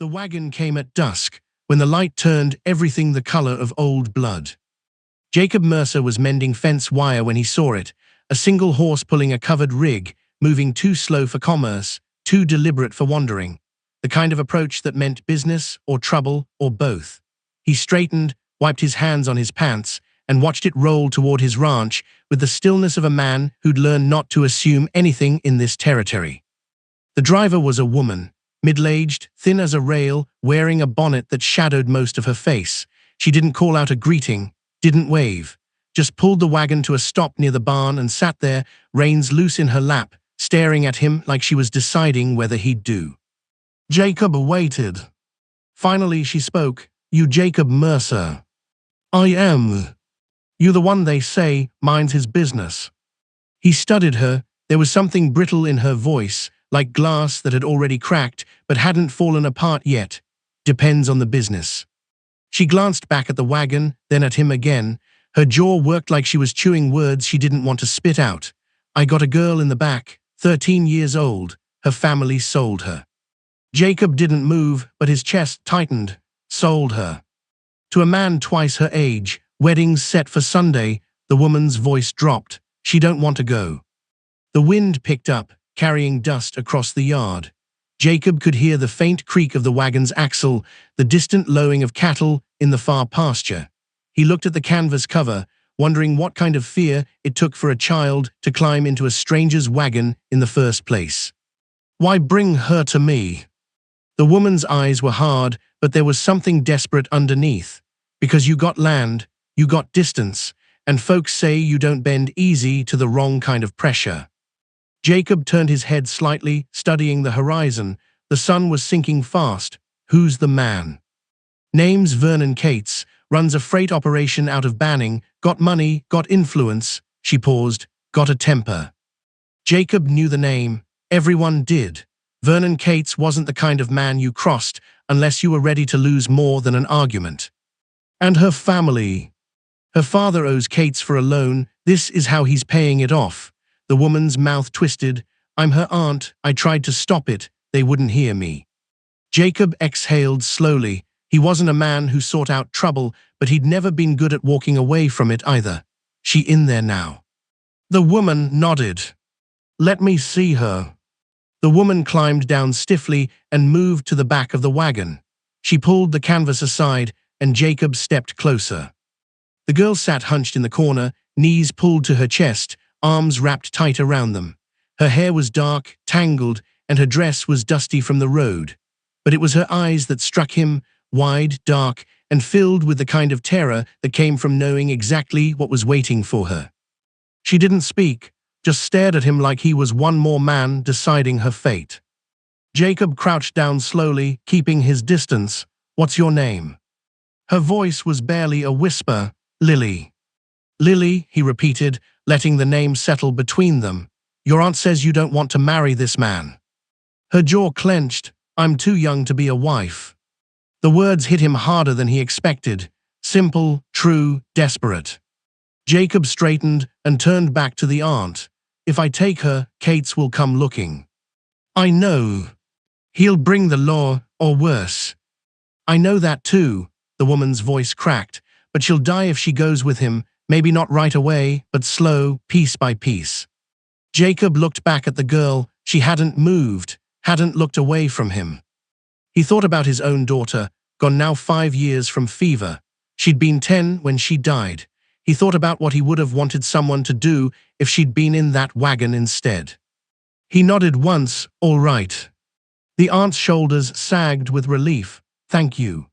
The wagon came at dusk, when the light turned everything the color of old blood. Jacob Mercer was mending fence wire when he saw it, a single horse pulling a covered rig, moving too slow for commerce, too deliberate for wandering, the kind of approach that meant business or trouble or both. He straightened, wiped his hands on his pants, and watched it roll toward his ranch with the stillness of a man who'd learned not to assume anything in this territory. The driver was a woman, middle-aged, thin as a rail, wearing a bonnet that shadowed most of her face. She didn't call out a greeting, didn't wave, just pulled the wagon to a stop near the barn and sat there, reins loose in her lap, staring at him like she was deciding whether he'd do. Jacob waited. Finally she spoke. "You Jacob Mercer?" "I am." "You the one they say minds his business?" He studied her. There was something brittle in her voice, like glass that had already cracked but hadn't fallen apart yet. "Depends on the business." She glanced back at the wagon, then at him again. Her jaw worked like she was chewing words she didn't want to spit out. "I got a girl in the back, 13 years old. Her family sold her." Jacob didn't move, but his chest tightened. Sold her. To a man twice her age, weddings set for Sunday. The woman's voice dropped. "She don't want to go." The wind picked up, carrying dust across the yard. Jacob could hear the faint creak of the wagon's axle, the distant lowing of cattle in the far pasture. He looked at the canvas cover, wondering what kind of fear it took for a child to climb into a stranger's wagon in the first place. "Why bring her to me?" The woman's eyes were hard, but there was something desperate underneath. "Because you got land, you got distance, and folks say you don't bend easy to the wrong kind of pressure." Jacob turned his head slightly, studying the horizon. The sun was sinking fast. "Who's the man?" "Name's Vernon Cates, runs a freight operation out of Banning, got money, got influence." She paused, "Got a temper." Jacob knew the name. Everyone did. Vernon Cates wasn't the kind of man you crossed unless you were ready to lose more than an argument. "And her family?" "Her father owes Cates for a loan. This is how he's paying it off." The woman's mouth twisted. "I'm her aunt. I tried to stop it. They wouldn't hear me." Jacob exhaled slowly. He wasn't a man who sought out trouble, but he'd never been good at walking away from it either. "She in there now?" The woman nodded. "Let me see her." The woman climbed down stiffly and moved to the back of the wagon. She pulled the canvas aside, and Jacob stepped closer. The girl sat hunched in the corner, knees pulled to her chest, arms wrapped tight around them. Her hair was dark, tangled, and her dress was dusty from the road. But it was her eyes that struck him, wide, dark, and filled with the kind of terror that came from knowing exactly what was waiting for her. She didn't speak, just stared at him like he was one more man deciding her fate. Jacob crouched down slowly, keeping his distance. "What's your name?" Her voice was barely a whisper. "Lily." "Lily," he repeated, letting the name settle between them. "Your aunt says you don't want to marry this man." Her jaw clenched. "I'm too young to be a wife." The words hit him harder than he expected. Simple, true, desperate. Jacob straightened and turned back to the aunt. "If I take her, Cates will come looking." "I know. He'll bring the law, or worse." "I know that too," the woman's voice cracked, "but she'll die if she goes with him, maybe not right away, but slow, piece by piece." Jacob looked back at the girl. She hadn't moved, hadn't looked away from him. He thought about his own daughter, gone now 5 years from fever. She'd been 10 when she died. He thought about what he would have wanted someone to do if she'd been in that wagon instead. He nodded once. "All right." The aunt's shoulders sagged with relief. "Thank you."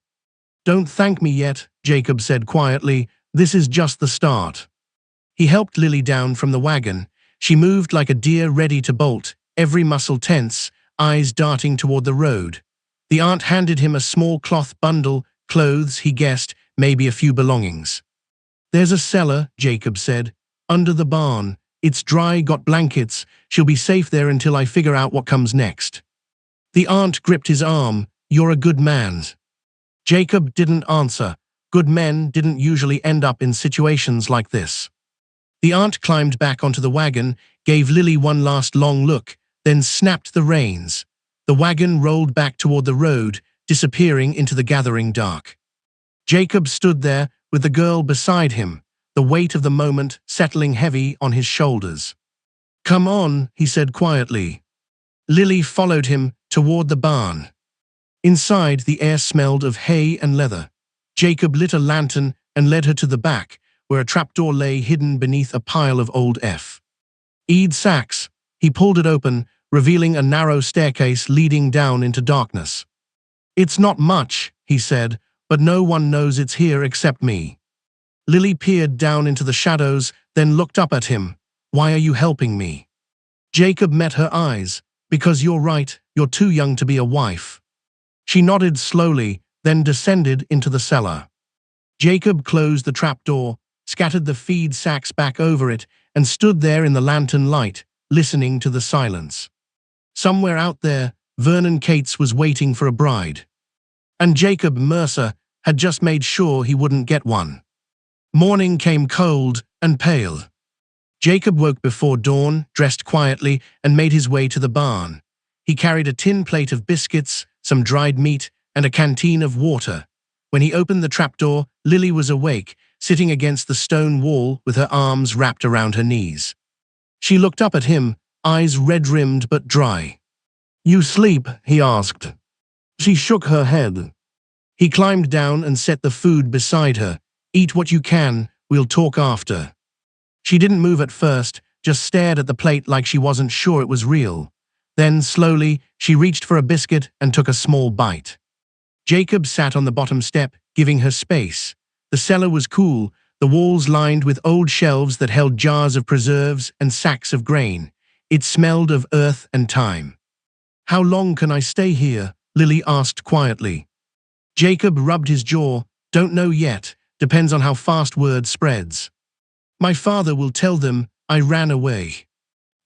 "Don't thank me yet," Jacob said quietly. "This is just the start." He helped Lily down from the wagon. She moved like a deer ready to bolt, every muscle tense, eyes darting toward the road. The aunt handed him a small cloth bundle, clothes, he guessed, maybe a few belongings. "There's a cellar," Jacob said, "under the barn. It's dry, got blankets. She'll be safe there until I figure out what comes next." The aunt gripped his arm. "You're a good man." Jacob didn't answer. Good men didn't usually end up in situations like this. The aunt climbed back onto the wagon, gave Lily one last long look, then snapped the reins. The wagon rolled back toward the road, disappearing into the gathering dark. Jacob stood there with the girl beside him, the weight of the moment settling heavy on his shoulders. "Come on," he said quietly. Lily followed him toward the barn. Inside, the air smelled of hay and leather. Jacob lit a lantern and led her to the back, where a trapdoor lay hidden beneath a pile of old F.E.D. sacks. He pulled it open, revealing a narrow staircase leading down into darkness. "It's not much," he said, "but no one knows it's here except me." Lily peered down into the shadows, then looked up at him. "Why are you helping me?" Jacob met her eyes. "Because you're right, you're too young to be a wife." She nodded slowly, then descended into the cellar. Jacob closed the trapdoor, scattered the feed sacks back over it, and stood there in the lantern light, listening to the silence. Somewhere out there, Vernon Cates was waiting for a bride. And Jacob Mercer had just made sure he wouldn't get one. Morning came cold and pale. Jacob woke before dawn, dressed quietly, and made his way to the barn. He carried a tin plate of biscuits, some dried meat, and a canteen of water. When he opened the trapdoor, Lily was awake, sitting against the stone wall with her arms wrapped around her knees. She looked up at him, eyes red-rimmed but dry. "You sleep?" he asked. She shook her head. He climbed down and set the food beside her. "Eat what you can, we'll talk after." She didn't move at first, just stared at the plate like she wasn't sure it was real. Then, slowly, she reached for a biscuit and took a small bite. Jacob sat on the bottom step, giving her space. The cellar was cool, the walls lined with old shelves that held jars of preserves and sacks of grain. It smelled of earth and time. "How long can I stay here?" Lily asked quietly. Jacob rubbed his jaw. "Don't know yet, depends on how fast word spreads. My father will tell them I ran away.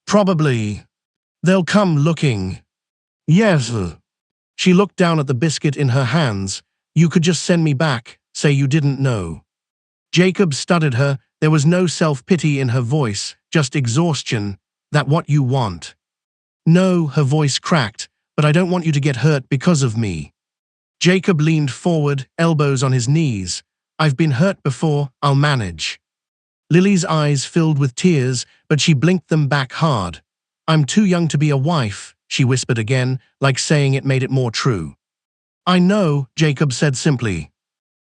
Probably. They'll come looking." "Yes." She looked down at the biscuit in her hands. "You could just send me back, say you didn't know." Jacob studied her. There was no self-pity in her voice, just exhaustion. "That what you want?" "No," her voice cracked, "but I don't want you to get hurt because of me." Jacob leaned forward, elbows on his knees. "I've been hurt before, I'll manage." Lily's eyes filled with tears, but she blinked them back hard. "I'm too young to be a wife," she whispered again, like saying it made it more true. "I know," Jacob said simply.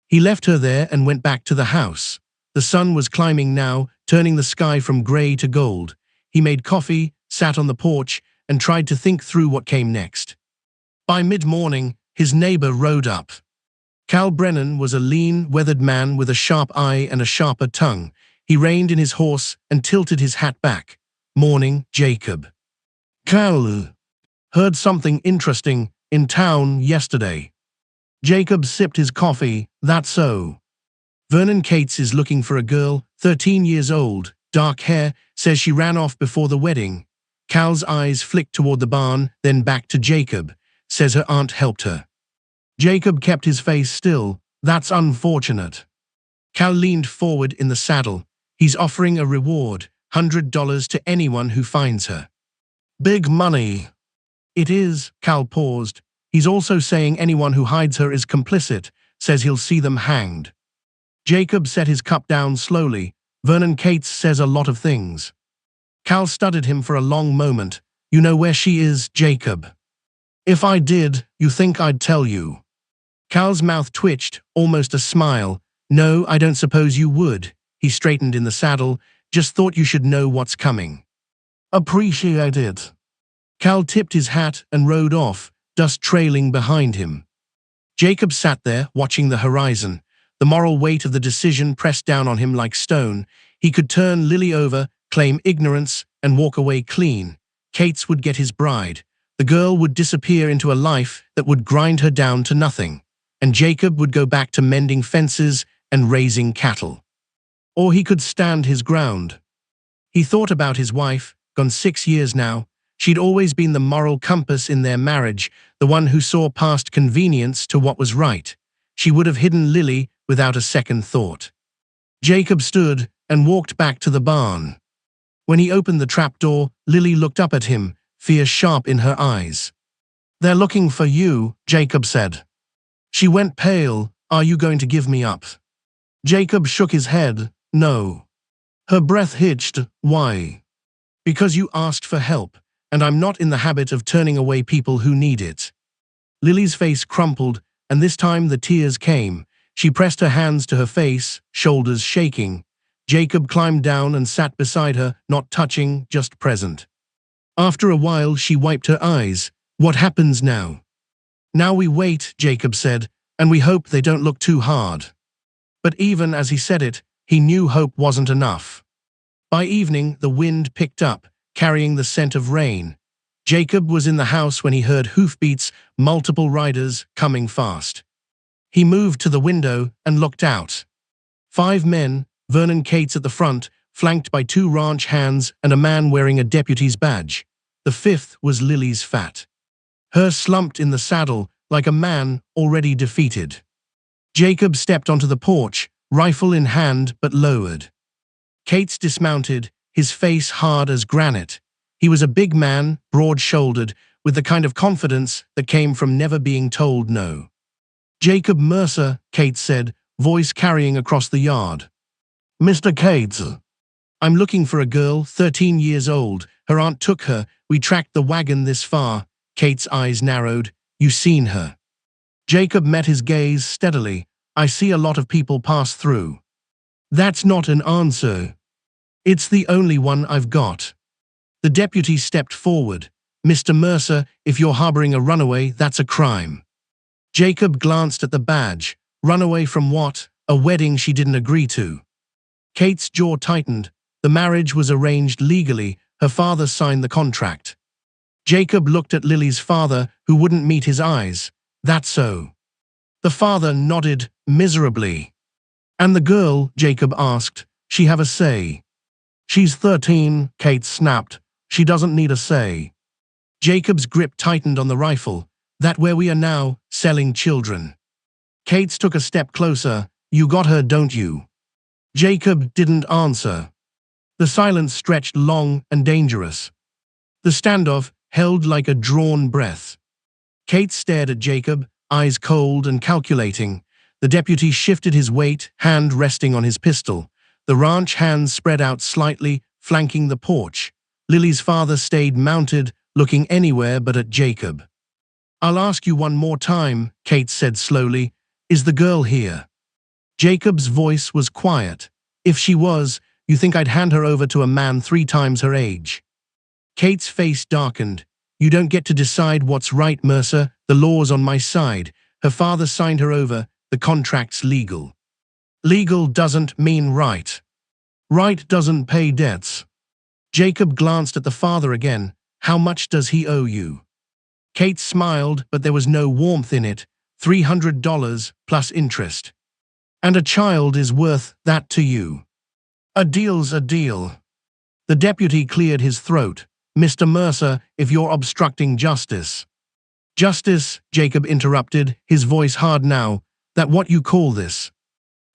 He left her there and went back to the house. The sun was climbing now, turning the sky from gray to gold. He made coffee, sat on the porch, and tried to think through what came next. By mid-morning, his neighbor rode up. Cal Brennan was a lean, weathered man with a sharp eye and a sharper tongue. He reined in his horse and tilted his hat back. "Morning, Jacob." "Cal, heard something interesting in town yesterday." Jacob sipped his coffee. "That's so." "Vernon Cates is looking for a girl, 13 years old, dark hair, says she ran off before the wedding." Cal's eyes flicked toward the barn, then back to Jacob. "Says her aunt helped her." Jacob kept his face still. "That's unfortunate." Cal leaned forward in the saddle. "He's offering a reward, $100 to anyone who finds her." "Big money." "It is." Cal paused. "He's also saying anyone who hides her is complicit, says he'll see them hanged." Jacob set his cup down slowly. "Vernon Cates says a lot of things." Cal studied him for a long moment. "You know where she is, Jacob?" "If I did, you think I'd tell you?" Cal's mouth twitched, almost a smile. "No, I don't suppose you would." He straightened in the saddle. "Just thought you should know what's coming." "Appreciate it." Cal tipped his hat and rode off, dust trailing behind him. Jacob sat there, watching the horizon. The moral weight of the decision pressed down on him like stone. He could turn Lily over, claim ignorance, and walk away clean. Cates would get his bride. The girl would disappear into a life that would grind her down to nothing. And Jacob would go back to mending fences and raising cattle. Or he could stand his ground. He thought about his wife, gone 6 years now. She'd always been the moral compass in their marriage, the one who saw past convenience to what was right. She would have hidden Lily without a second thought. Jacob stood and walked back to the barn. When he opened the trapdoor, Lily looked up at him, fear sharp in her eyes. "They're looking for you," Jacob said. She went pale. Are you going to give me up? Jacob shook his head. No. Her breath hitched. Why? Because you asked for help, and I'm not in the habit of turning away people who need it. Lily's face crumpled, and this time the tears came. She pressed her hands to her face, shoulders shaking. Jacob climbed down and sat beside her, not touching, just present. After a while, she wiped her eyes. What happens now? Now we wait, Jacob said, and we hope they don't look too hard. But even as he said it, he knew hope wasn't enough. By evening, the wind picked up, carrying the scent of rain. Jacob was in the house when he heard hoofbeats, multiple riders coming fast. He moved to the window and looked out. 5 men, Vernon Cates at the front, flanked by 2 ranch hands and a man wearing a deputy's badge. The 5th was Lily's Fat. Her slumped in the saddle like a man already defeated. Jacob stepped onto the porch, rifle in hand but lowered. Cates dismounted, his face hard as granite. He was a big man, broad-shouldered, with the kind of confidence that came from never being told no. Jacob Mercer, Cates said, voice carrying across the yard. Mr. Cates, I'm looking for a girl, 13 years old. Her aunt took her. We tracked the wagon this far. Cates' eyes narrowed. You seen her? Jacob met his gaze steadily. I see a lot of people pass through. That's not an answer. It's the only one I've got. The deputy stepped forward. Mr. Mercer, if you're harboring a runaway, that's a crime. Jacob glanced at the badge. Runaway from what? A wedding she didn't agree to. Cates' jaw tightened. The marriage was arranged legally. Her father signed the contract. Jacob looked at Lily's father, who wouldn't meet his eyes. That's so. The father nodded miserably. And the girl, Jacob asked, she have a say? She's 13, Cates snapped. She doesn't need a say. Jacob's grip tightened on the rifle. That where we are now, selling children. Cates took a step closer. You got her, don't you? Jacob didn't answer. The silence stretched long and dangerous. The standoff held like a drawn breath. Cates stared at Jacob, eyes cold and calculating. The deputy shifted his weight, hand resting on his pistol. The ranch hands spread out slightly, flanking the porch. Lily's father stayed mounted, looking anywhere but at Jacob. I'll ask you one more time, Cates said slowly. Is the girl here? Jacob's voice was quiet. If she was, you think I'd hand her over to a man 3 times her age? Cates' face darkened. You don't get to decide what's right, Mercer. The law's on my side. Her father signed her over. The contract's legal. Legal doesn't mean right. Right doesn't pay debts. Jacob glanced at the father again. How much does he owe you? Cates smiled, but there was no warmth in it. $300 plus interest. And a child is worth that to you. A deal's a deal. The deputy cleared his throat. Mr. Mercer, if you're obstructing justice. Justice, Jacob interrupted, his voice hard now. That what you call this?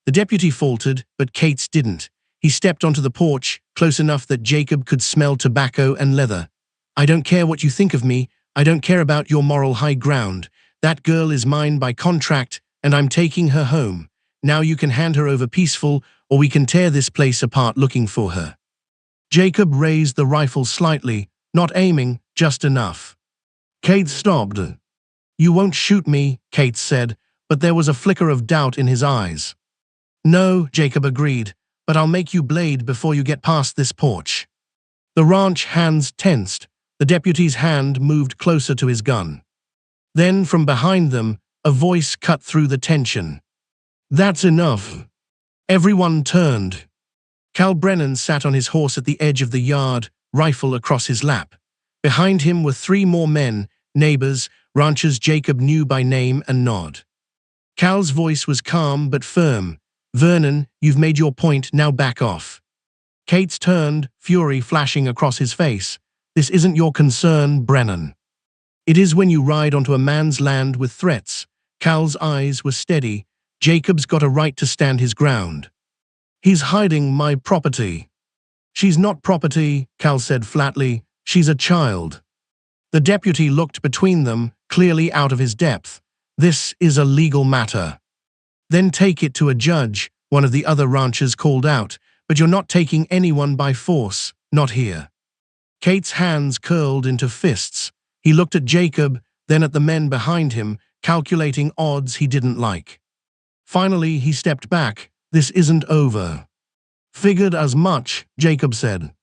The deputy faltered, but Cates didn't. He stepped onto the porch, close enough that Jacob could smell tobacco and leather. I don't care what you think of me. I don't care about your moral high ground. That girl is mine by contract, and I'm taking her home. Now you can hand her over peaceful, or we can tear this place apart looking for her. Jacob raised the rifle slightly, not aiming, just enough. Cates stopped. You won't shoot me, Cates said, but there was a flicker of doubt in his eyes. No, Jacob agreed, but I'll make you blade before you get past this porch. The ranch hands tensed. The deputy's hand moved closer to his gun. Then, from behind them, a voice cut through the tension. That's enough. Everyone turned. Cal Brennan sat on his horse at the edge of the yard, rifle across his lap. Behind him were 3 more men, neighbors, ranchers Jacob knew by name and nod. Cal's voice was calm but firm. Vernon, you've made your point, now back off. Cates turned, fury flashing across his face. This isn't your concern, Brennan. It is when you ride onto a man's land with threats. Cal's eyes were steady. Jacob's got a right to stand his ground. He's hiding my property. She's not property, Cal said flatly. She's a child. The deputy looked between them, clearly out of his depth. This is a legal matter. Then take it to a judge, one of the other ranchers called out, but you're not taking anyone by force, not here. Kate's hands curled into fists. He looked at Jacob, then at the men behind him, calculating odds he didn't like. Finally, he stepped back. This isn't over. Figured as much, Jacob said.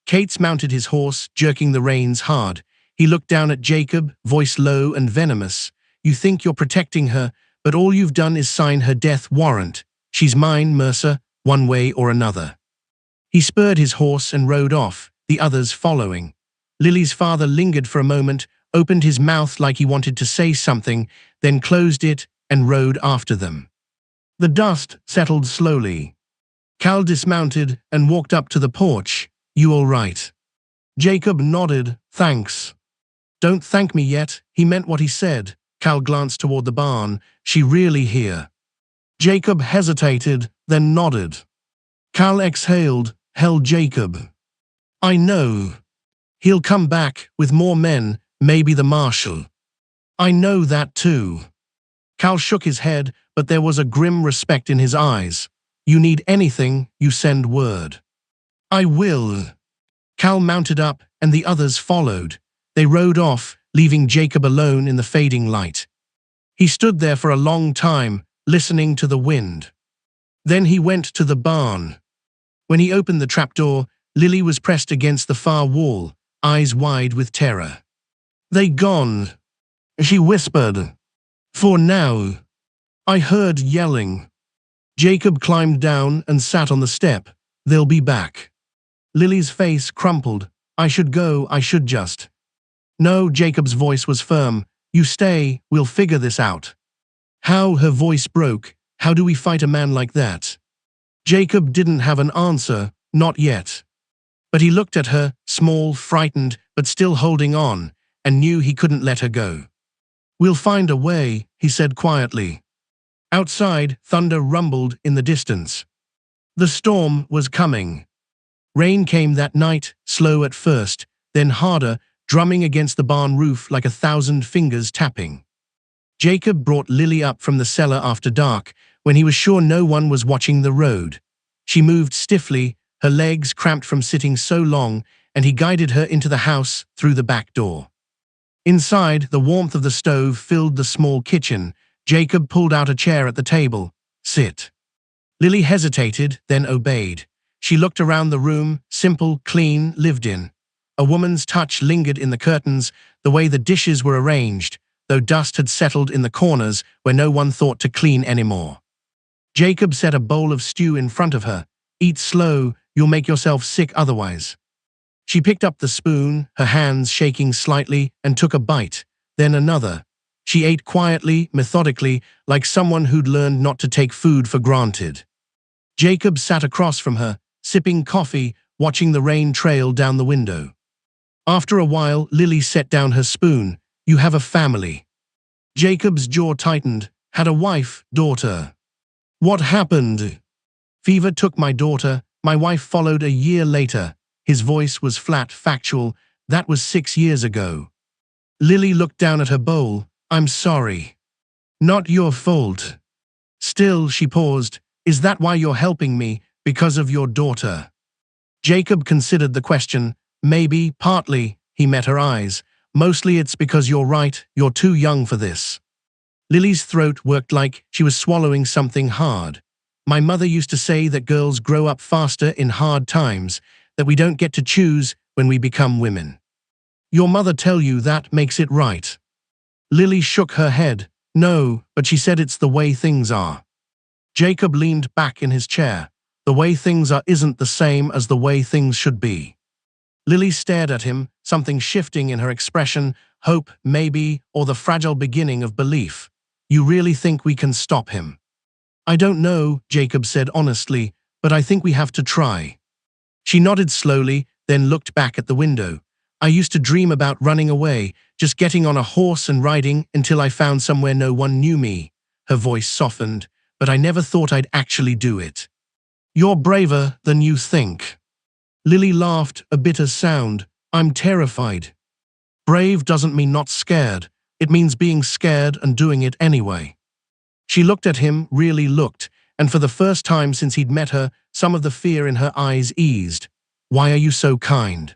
Cates mounted his horse, jerking the reins hard. He looked down at Jacob, voice low and venomous. You think you're protecting her, but all you've done is sign her death warrant. She's mine, Mercer, one way or another. He spurred his horse and rode off, the others following. Lily's father lingered for a moment, opened his mouth like he wanted to say something, then closed it and rode after them. The dust settled slowly. Cal dismounted and walked up to the porch. You all right? Jacob nodded, thanks. Don't thank me yet, he meant what he said. Cal glanced toward the barn. She really here? Jacob hesitated, then nodded. Cal exhaled, held Jacob. I know. He'll come back with more men, maybe the marshal. I know that too. Cal shook his head, but there was a grim respect in his eyes. You need anything, you send word. I will. Cal mounted up, and the others followed. They rode off, leaving Jacob alone in the fading light. He stood there for a long time, listening to the wind. Then he went to the barn. When he opened the trapdoor, Lily was pressed against the far wall, eyes wide with terror. They gone, she whispered. For now. I heard yelling. Jacob climbed down and sat on the step. They'll be back. Lily's face crumpled. I should go, I should just. No, Jacob's voice was firm. You stay, we'll figure this out. How? Her voice broke. How do we fight a man like that? Jacob didn't have an answer, not yet. But he looked at her, small, frightened, but still holding on, and knew he couldn't let her go. We'll find a way, he said quietly. Outside, thunder rumbled in the distance. The storm was coming. Rain came that night, slow at first, then harder, drumming against the barn roof like 1,000 fingers tapping. Jacob brought Lily up from the cellar after dark, when he was sure no one was watching the road. She moved stiffly, her legs cramped from sitting so long, and he guided her into the house through the back door. Inside, the warmth of the stove filled the small kitchen. Jacob pulled out a chair at the table. Sit. Lily hesitated, then obeyed. She looked around the room, simple, clean, lived in. A woman's touch lingered in the curtains, the way the dishes were arranged, though dust had settled in the corners where no one thought to clean anymore. Jacob set a bowl of stew in front of her. Eat slow, you'll make yourself sick otherwise. She picked up the spoon, her hands shaking slightly, and took a bite, then another. She ate quietly, methodically, like someone who'd learned not to take food for granted. Jacob sat across from her, sipping coffee, watching the rain trail down the window. After a while, Lily set down her spoon. You have a family. Jacob's jaw tightened. Had a wife, daughter. What happened? Fever took my daughter. My wife followed a year later. His voice was flat, factual. That was 6 years ago. Lily looked down at her bowl. I'm sorry. Not your fault. Still, she paused. Is that why you're helping me? Because of your daughter? Jacob considered the question. Maybe, partly, he met her eyes. Mostly it's because you're right, you're too young for this. Lily's throat worked like she was swallowing something hard. My mother used to say that girls grow up faster in hard times, that we don't get to choose when we become women. Your mother tell you that makes it right? Lily shook her head. No, but she said it's the way things are. Jacob leaned back in his chair. The way things are isn't the same as the way things should be. Lily stared at him, something shifting in her expression, hope, maybe, or the fragile beginning of belief. You really think we can stop him? I don't know, Jacob said honestly, but I think we have to try. She nodded slowly, then looked back at the window. I used to dream about running away, just getting on a horse and riding until I found somewhere no one knew me. Her voice softened, but I never thought I'd actually do it. You're braver than you think. Lily laughed, a bitter sound. I'm terrified. Brave doesn't mean not scared. It means being scared and doing it anyway. She looked at him, really looked, and for the first time since he'd met her, some of the fear in her eyes eased. Why are you so kind?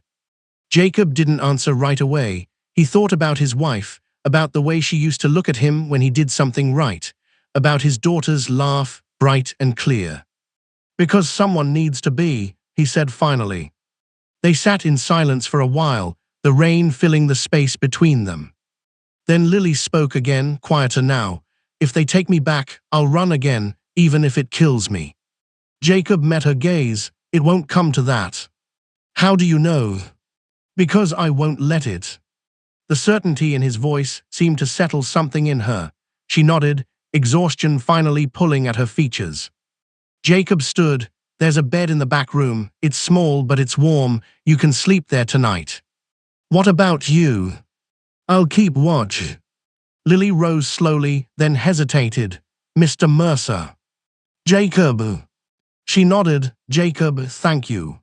Jacob didn't answer right away. He thought about his wife, about the way she used to look at him when he did something right, about his daughter's laugh, bright and clear. Because someone needs to be, he said finally. They sat in silence for a while, the rain filling the space between them. Then Lily spoke again, quieter now. If they take me back, I'll run again, even if it kills me. Jacob met her gaze. It won't come to that. How do you know? Because I won't let it. The certainty in his voice seemed to settle something in her. She nodded, exhaustion finally pulling at her features. Jacob stood. There's a bed in the back room. It's small, but it's warm. You can sleep there tonight. What about you? I'll keep watch. Lily rose slowly, then hesitated. Mr. Mercer. Jacob. She nodded. Jacob, thank you.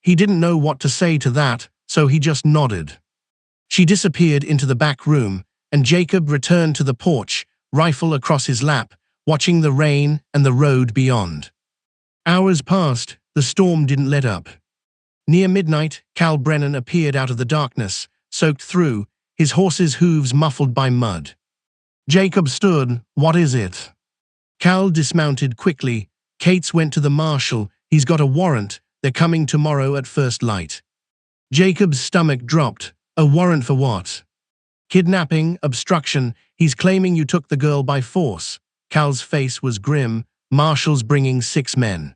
He didn't know what to say to that, so he just nodded. She disappeared into the back room, and Jacob returned to the porch, rifle across his lap, watching the rain and the road beyond. Hours passed, the storm didn't let up. Near midnight, Cal Brennan appeared out of the darkness, soaked through, his horse's hooves muffled by mud. Jacob stood. What is it? Cal dismounted quickly. Cates went to the marshal. He's got a warrant. They're coming tomorrow at first light. Jacob's stomach dropped. A warrant for what? Kidnapping, obstruction. He's claiming you took the girl by force. Cal's face was grim. Marshal's bringing 6 men.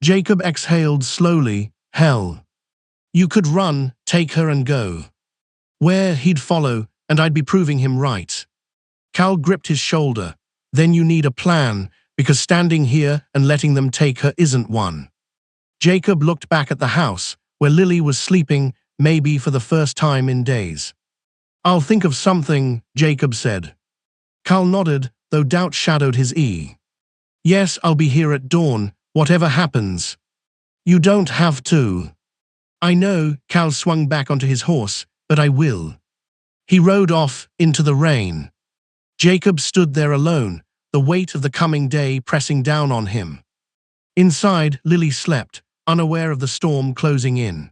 Jacob exhaled slowly. Hell. You could run, take her and go. Where he'd follow, and I'd be proving him right. Cal gripped his shoulder. Then you need a plan, because standing here and letting them take her isn't one. Jacob looked back at the house, where Lily was sleeping, maybe for the first time in days. I'll think of something, Jacob said. Cal nodded, though doubt shadowed his eye. Yes, I'll be here at dawn, whatever happens. You don't have to. I know, Cal swung back onto his horse, but I will. He rode off into the rain. Jacob stood there alone, the weight of the coming day pressing down on him. Inside, Lily slept, unaware of the storm closing in.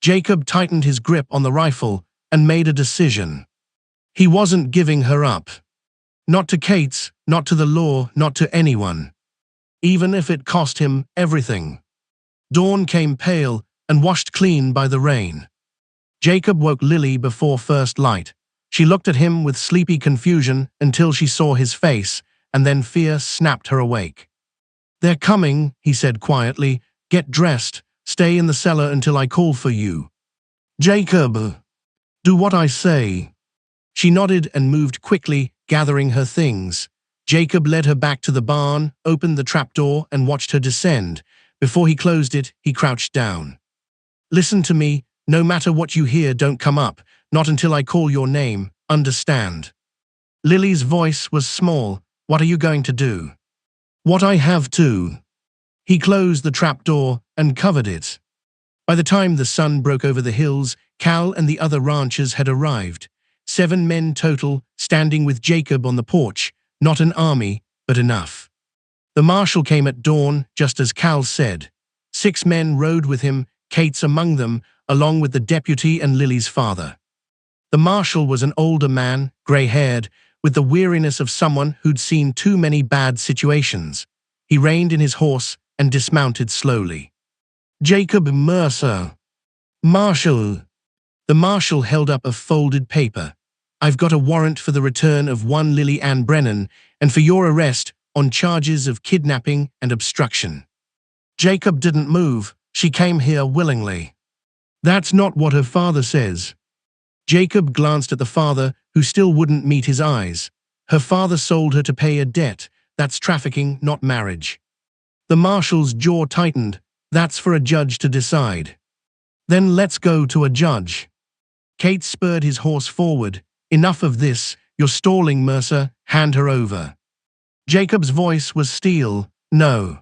Jacob tightened his grip on the rifle and made a decision. He wasn't giving her up. Not to Cates, not to the law, not to anyone. Even if it cost him everything. Dawn came pale and washed clean by the rain. Jacob woke Lily before first light. She looked at him with sleepy confusion until she saw his face, and then fear snapped her awake. They're coming, he said quietly. Get dressed. Stay in the cellar until I call for you. Jacob. Do what I say. She nodded and moved quickly, gathering her things. Jacob led her back to the barn, opened the trapdoor, and watched her descend. Before he closed it, he crouched down. Listen to me. No matter what you hear, don't come up. Not until I call your name. Understand? Lily's voice was small. What are you going to do? What I have to. He closed the trapdoor and covered it. By the time the sun broke over the hills, Cal and the other ranchers had arrived. 7 men total, standing with Jacob on the porch. Not an army, but enough. The marshal came at dawn, just as Cal said. 6 men rode with him, Cates among them, along with the deputy and Lily's father. The marshal was an older man, gray-haired, with the weariness of someone who'd seen too many bad situations. He reined in his horse and dismounted slowly. Jacob Mercer. Marshal. The marshal held up a folded paper. I've got a warrant for the return of one Lily Ann Brennan and for your arrest on charges of kidnapping and obstruction. Jacob didn't move. She came here willingly. That's not what her father says. Jacob glanced at the father, who still wouldn't meet his eyes. Her father sold her to pay a debt. That's trafficking, not marriage. The marshal's jaw tightened. That's for a judge to decide. Then let's go to a judge. Kate spurred his horse forward. Enough of this. You're stalling, Mercer. Hand her over. Jacob's voice was steel. No.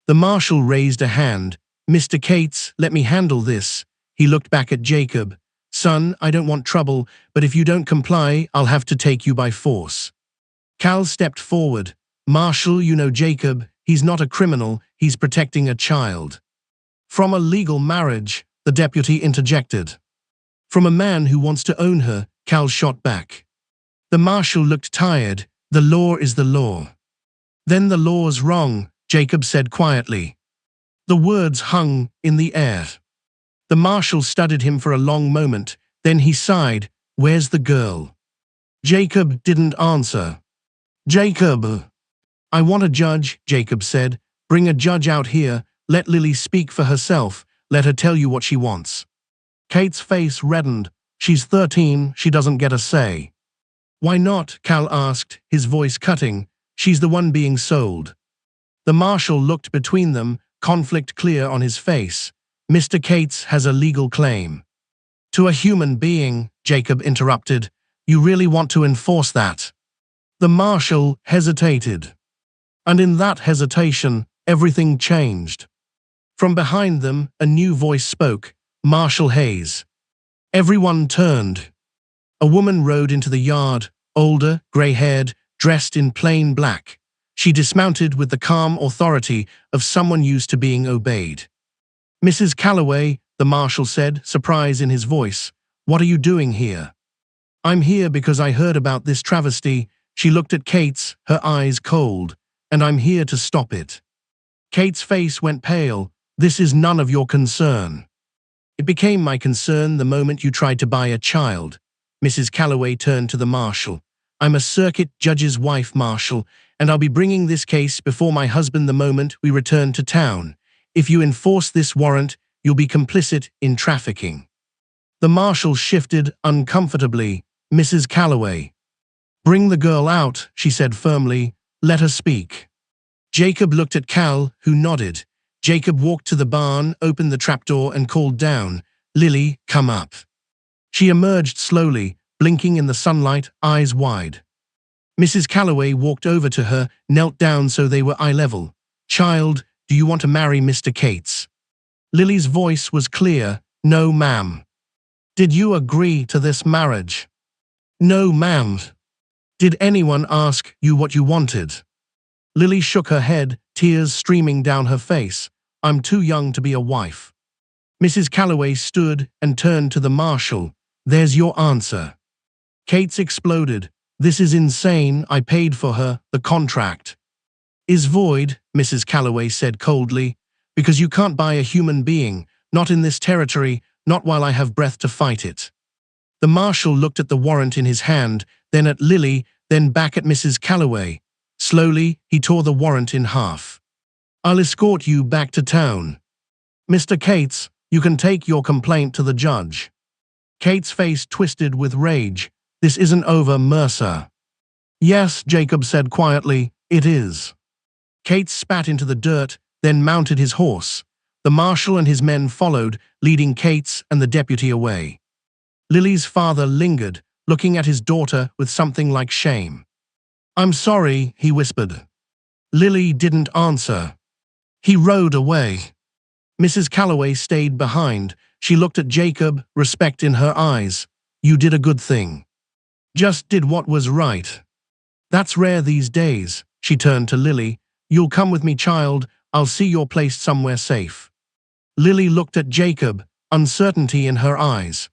The marshal raised a hand. Mr. Cates, let me handle this. He looked back at Jacob. Son, I don't want trouble, but if you don't comply, I'll have to take you by force. Cal stepped forward. Marshal, you know Jacob, he's not a criminal, he's protecting a child. From a legal marriage, the deputy interjected. From a man who wants to own her, Cal shot back. The marshal looked tired. The law is the law. Then the law's wrong, Jacob said quietly. The words hung in the air. The marshal studied him for a long moment, then he sighed. Where's the girl? Jacob didn't answer. Jacob. I want a judge, Jacob said. Bring a judge out here. Let Lily speak for herself. Let her tell you what she wants. Kate's face reddened. She's 13, she doesn't get a say. Why not? Cal asked, his voice cutting. She's the one being sold. The marshal looked between them, conflict clear on his face. Mr. Cates has a legal claim. To a human being, Jacob interrupted. You really want to enforce that? The marshal hesitated. And in that hesitation, everything changed. From behind them, a new voice spoke. Marshal Hayes. Everyone turned. A woman rode into the yard, older, grey-haired, dressed in plain black. She dismounted with the calm authority of someone used to being obeyed. Mrs. Calloway, the marshal said, surprise in his voice. What are you doing here? I'm here because I heard about this travesty. She looked at Kate's, her eyes cold. And I'm here to stop it. Kate's face went pale. This is none of your concern. It became my concern the moment you tried to buy a child. Mrs. Calloway turned to the marshal. I'm a circuit judge's wife, Marshal, and I'll be bringing this case before my husband the moment we return to town. If you enforce this warrant, you'll be complicit in trafficking. The marshal shifted uncomfortably. Mrs. Calloway. Bring the girl out, she said firmly. Let her speak. Jacob looked at Cal, who nodded. Jacob walked to the barn, opened the trapdoor and called down, Lily, come up. She emerged slowly, blinking in the sunlight, eyes wide. Mrs. Calloway walked over to her, knelt down so they were eye level. Child, do you want to marry Mr. Cates? Lily's voice was clear. No, ma'am. Did you agree to this marriage? No, ma'am. Did anyone ask you what you wanted? Lily shook her head, tears streaming down her face. I'm too young to be a wife. Mrs. Calloway stood and turned to the marshal. There's your answer. Cates exploded. This is insane. I paid for her. The contract is void, Mrs. Calloway said coldly, because you can't buy a human being, not in this territory, not while I have breath to fight it. The marshal looked at the warrant in his hand, then at Lily, then back at Mrs. Calloway. Slowly, he tore the warrant in half. I'll escort you back to town. Mr. Cates, you can take your complaint to the judge. Kate's face twisted with rage. This isn't over, Mercer. Yes, Jacob said quietly, it is. Kate spat into the dirt, then mounted his horse. The marshal and his men followed, leading Kate's and the deputy away. Lily's father lingered, looking at his daughter with something like shame. I'm sorry, he whispered. Lily didn't answer. He rode away. Mrs. Calloway stayed behind. She looked at Jacob, respect in her eyes. You did a good thing. Just did what was right. That's rare these days. She turned to Lily. You'll come with me, child. I'll see you're placed somewhere safe. Lily looked at Jacob, uncertainty in her eyes.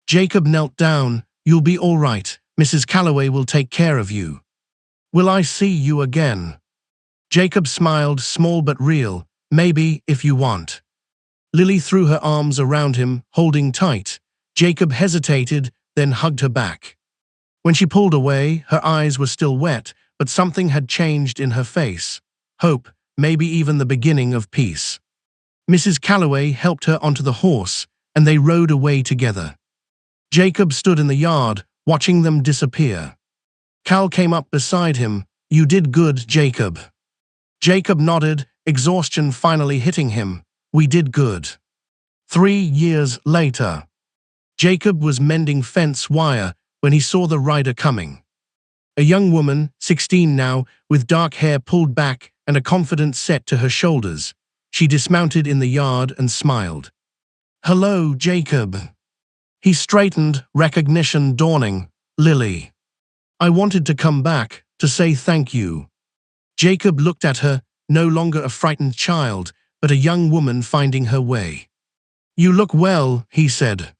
Jacob knelt down. You'll be all right. Mrs. Calloway will take care of you. Will I see you again? Jacob smiled, small but real. Maybe, if you want. Lily threw her arms around him, holding tight. Jacob hesitated, then hugged her back. When she pulled away, her eyes were still wet, but something had changed in her face. Hope, maybe even the beginning of peace. Mrs. Calloway helped her onto the horse, and they rode away together. Jacob stood in the yard, watching them disappear. Cal came up beside him. You did good, Jacob. Jacob nodded, exhaustion finally hitting him. We did good. 3 years later. Jacob was mending fence wire when he saw the rider coming. A young woman, 16 now, with dark hair pulled back and a confident set to her shoulders. She dismounted in the yard and smiled. Hello, Jacob. He straightened, recognition dawning. Lily. I wanted to come back, to say thank you. Jacob looked at her, no longer a frightened child, but a young woman finding her way. You look well, he said.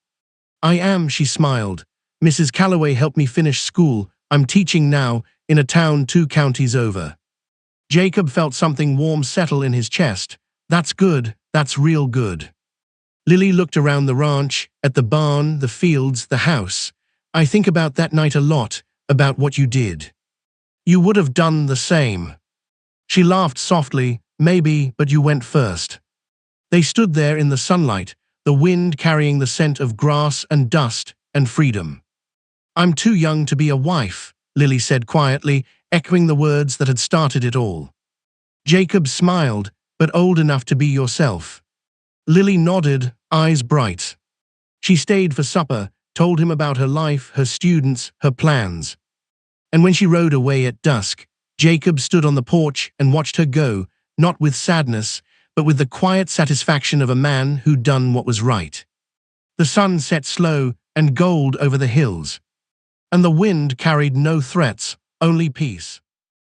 I am, she smiled. Mrs. Calloway helped me finish school. I'm teaching now, in a town 2 counties over. Jacob felt something warm settle in his chest. That's good, that's real good. Lily looked around the ranch, at the barn, the fields, the house. I think about that night a lot, about what you did. You would have done the same. She laughed softly. Maybe, but you went first. They stood there in the sunlight, the wind carrying the scent of grass and dust and freedom. I'm too young to be a wife, Lily said quietly, echoing the words that had started it all. Jacob smiled, but old enough to be yourself. Lily nodded, eyes bright. She stayed for supper, told him about her life, her students, her plans. And when she rode away at dusk, Jacob stood on the porch and watched her go, not with sadness, but with the quiet satisfaction of a man who'd done what was right. The sun set slow and gold over the hills, and the wind carried no threats, only peace.